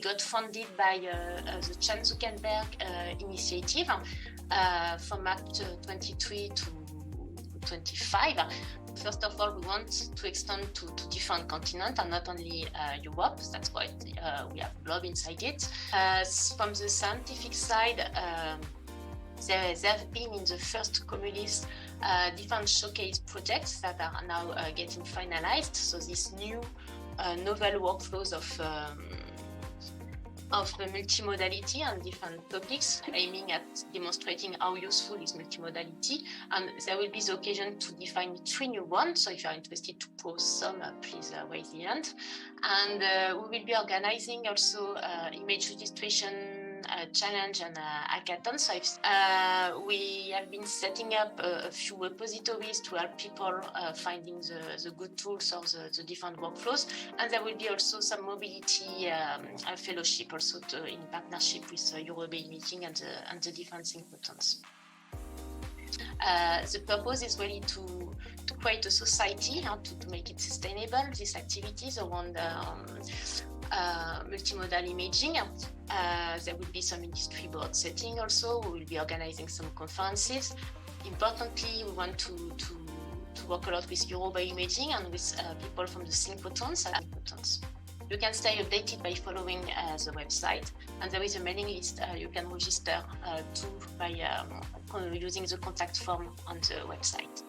got funded by the Chan Zuckerberg initiative from Act 23 to 25. First of all, we want to extend to different continents and not only Europe. That's why we have globe inside it. From the scientific side, there have been in the first COMULIS different showcase projects that are now getting finalized. So these new novel workflows of multimodality and different topics, aiming at demonstrating how useful is multimodality. And there will be the occasion to define 3 new ones. So if you are interested to post some, please raise the hand. And we will be organizing also image registration challenge and hackathon. So we have been setting up a few repositories to help people finding the good tools or the different workflows. And there will be also some mobility fellowship also in partnership with Euro-BioImaging and the different synchrotrons. The purpose is really to create a society, to make it sustainable, these activities around multimodal imaging. There will be some industry board setting also. We will be organizing some conferences. Importantly, we want to work a lot with Euro-BioImaging and with people from the synchrotrons. You can stay updated by following the website, and there is a mailing list you can register to by using the contact form on the website.